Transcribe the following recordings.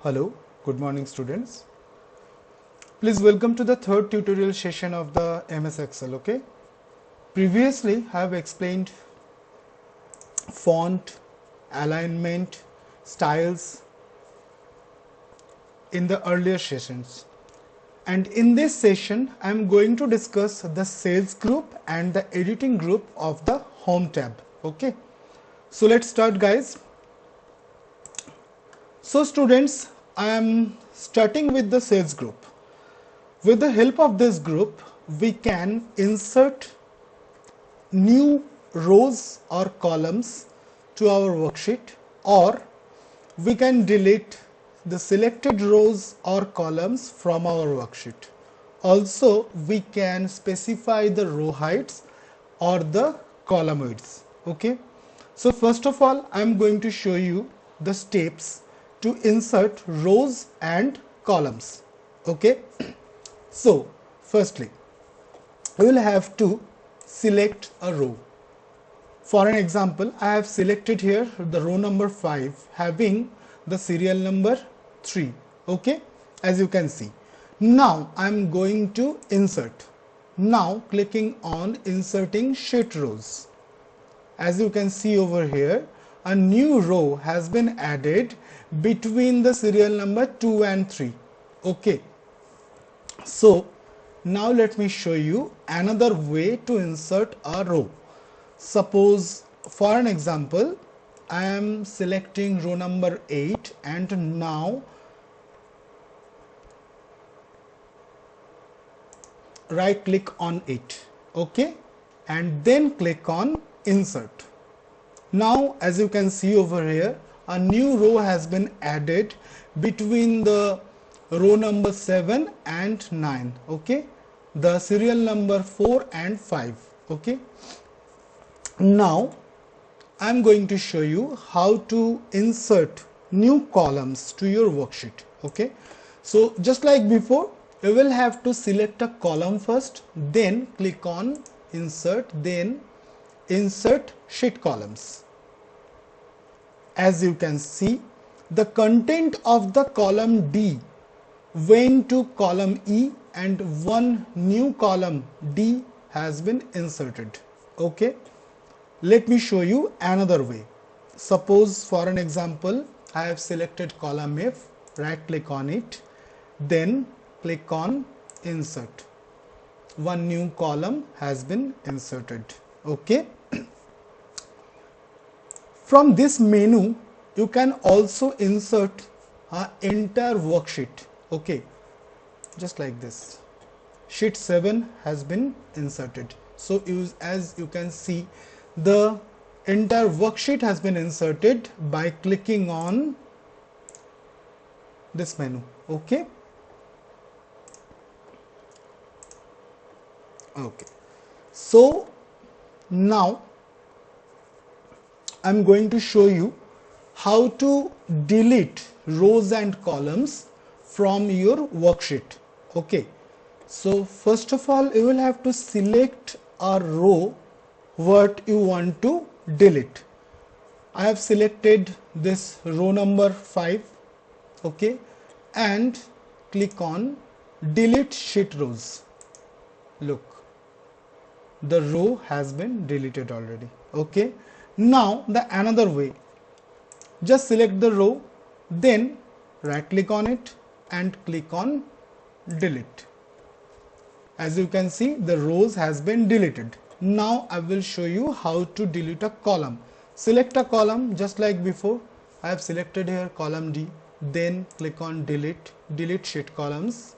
Hello, good morning students. Please welcome to the third tutorial session of the MS Excel, okay? Previously I have explained font, alignment, styles in the earlier sessions. And in this session I am going to discuss the sales group and the editing group of the home tab, okay? So let's start, guys. So students, I am starting with the sales group. With the help of this group, we can insert new rows or columns to our worksheet, or we can delete the selected rows or columns from our worksheet. Also, we can specify the row heights or the column widths. Okay. So first of all, I am going to show you the steps to insert rows and columns. Okay. So firstly, we will have to select a row. For an example, I have selected here the row number 5 having the serial number 3. Okay, as you can see. Now I am going to insert. Now clicking on inserting sheet rows. As you can see over here, a new row has been added between the serial number 2 and 3. Okay. So now let me show you another way to insert a row. Suppose for an example, I am selecting row number 8 and now right click on it, okay, and then click on insert. Now as you can see over here, a new row has been added between the row number 7 and 9, okay, the serial number 4 and 5, okay. Now I am going to show you how to insert new columns to your worksheet, okay. So just like before, you will have to select a column first, then click on insert, then insert sheet columns. As you can see, the content of the column D went to column E and one new column D has been inserted. Okay, let me show you another way. Suppose for an example, I have selected column F, right click on it, then click on insert. One new column has been inserted. Okay. From this menu, you can also insert an entire worksheet. Okay, just like this. Sheet 7 has been inserted. So as you can see, the entire worksheet has been inserted by clicking on this menu. Okay. Okay. So now I am going to show you how to delete rows and columns from your worksheet. Okay, so first of all, you will have to select a row what you want to delete. I have selected this row number 5, okay, and click on delete sheet rows. Look, the row has been deleted already. Okay, now the another way, just select the row, then right click on it and click on delete. As you can see, the rows has been deleted. Now I will show you how to delete a column. Select a column just like before. I have selected here column D, then click on delete, delete sheet columns.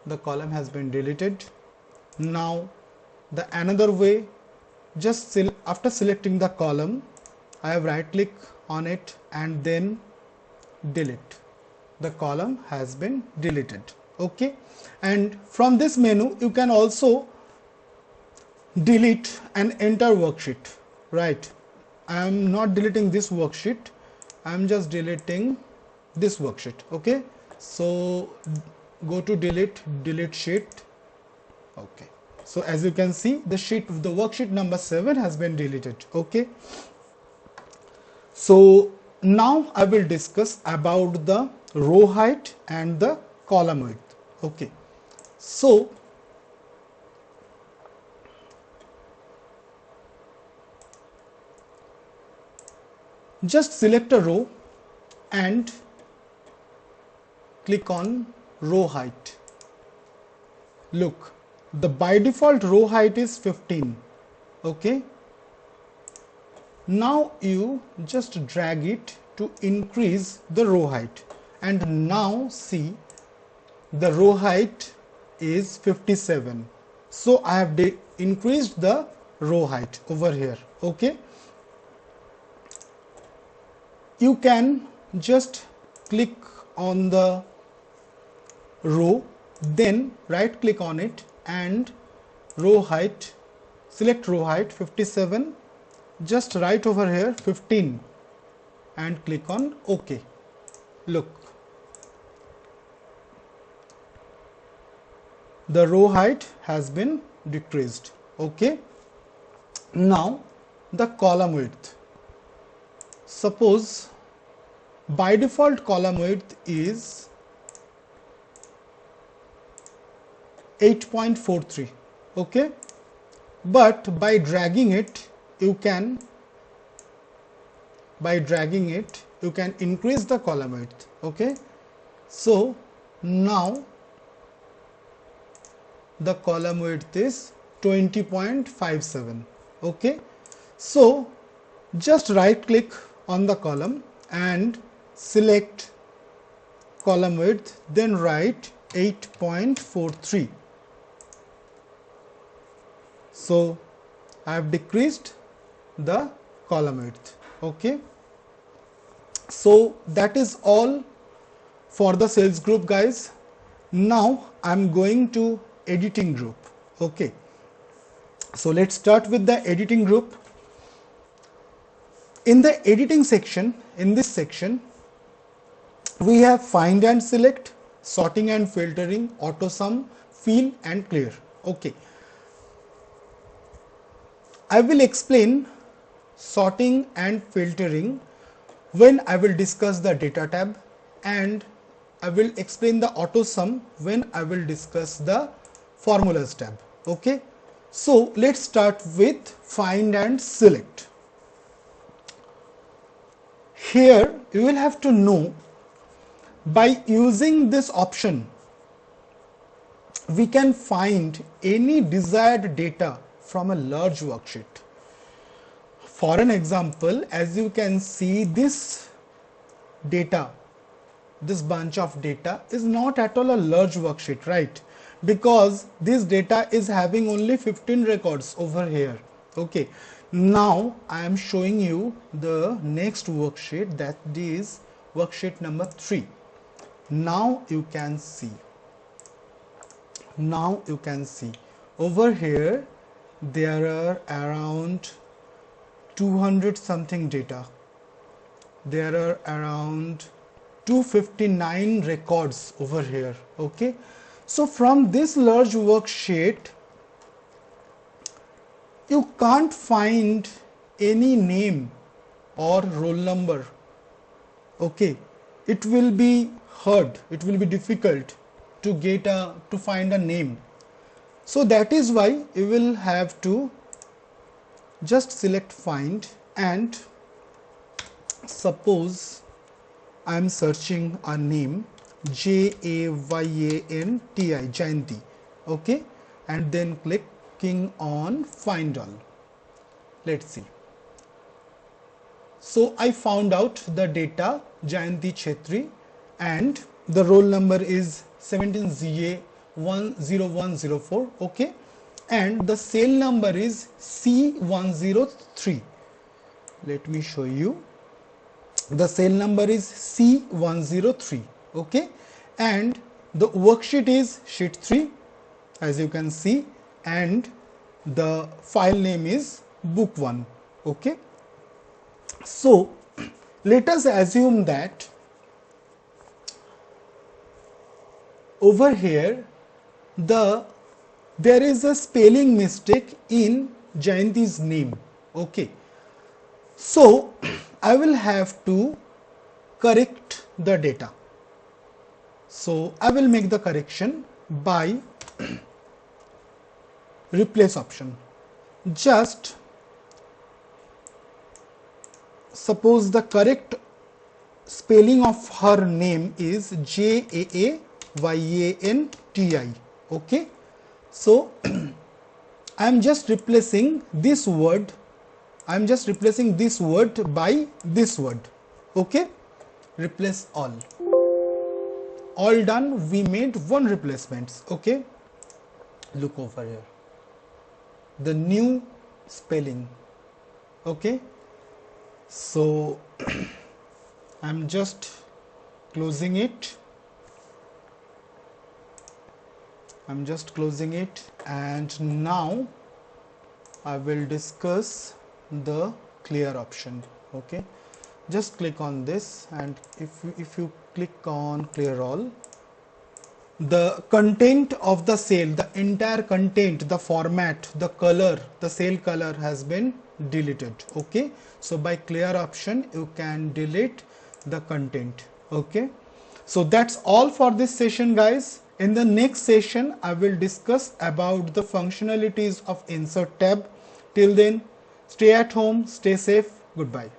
The column has been deleted. Now the another way, just after selecting the column, I have right click on it and then delete. The column has been deleted. Okay, and from this menu you can also delete an entire worksheet. Right, I am not deleting this worksheet, I am just deleting this worksheet. Okay, so go to delete sheet. Okay, so as you can see, the worksheet number 7 has been deleted. Okay, so now I will discuss about the row height and the column width. Okay, so just select a row and click on row height. Look, the by default row height is 15. Okay, now you just drag it to increase the row height, and now see the row height is 57. So I have increased the row height over here. Okay, you can just click on the row, then right click on it and row height, select row height 57, just right over here 15 and click on OK. Look, the row height has been decreased. Okay, now the column width. Suppose by default column width is 8.43. okay, but by dragging it you can increase the column width. Okay, so now the column width is 20.57. okay, so just right click on the column and select column width, then write 8.43. So I have decreased the column width. Okay, so that is all for the sales group, guys. Now I am going to editing group. Okay, so let's start with the editing group. In the editing section, in this section, we have find and select, sorting and filtering, auto sum, fill and clear. Okay, I will explain sorting and filtering when I will discuss the data tab, and I will explain the auto sum when I will discuss the formulas tab. Okay, so let's start with find and select. Here you will have to know, by using this option we can find any desired data from a large worksheet. For an example, as you can see, this data, this bunch of data is not at all a large worksheet, right? Because this data is having only 15 records over here. Okay, now I am showing you the next worksheet, that is worksheet number 3. Now you can see over here there are around 200 something data. There are around 259 records over here. Okay, so from this large worksheet you can't find any name or roll number. Okay, it will be hard, it will be difficult to get to find a name. So that is why you will have to just select find, and suppose I am searching a name Jayanti, Jayanti. Okay, and then clicking on find all. Let's see. So I found out the data Jayanti Chetri, and the roll number is 17ZA10104. okay, and the cell number is C103. Let me show you. The cell number is C103. okay, and the worksheet is sheet 3, as you can see, and the file name is book 1. Okay, so let us assume that over here there is a spelling mistake in Jayanti's name. Okay, so I will have to correct the data. So I will make the correction by replace option. Just suppose the correct spelling of her name is Jaayanti. Okay, so I am just replacing this word. I am just replacing this word by this word. Okay, replace all. All done. We made one replacements. Okay, look over here. The new spelling. Okay, so I'm just closing it. I'm just closing it, and now I will discuss the clear option. Okay, just click on this, and if you click on clear all, the content of the cell, the entire content, the format, the color, the cell color has been deleted. Okay, so by clear option you can delete the content. Okay, so that's all for this session, guys. In the next session I will discuss about the functionalities of insert tab. Till then, stay at home, stay safe, goodbye.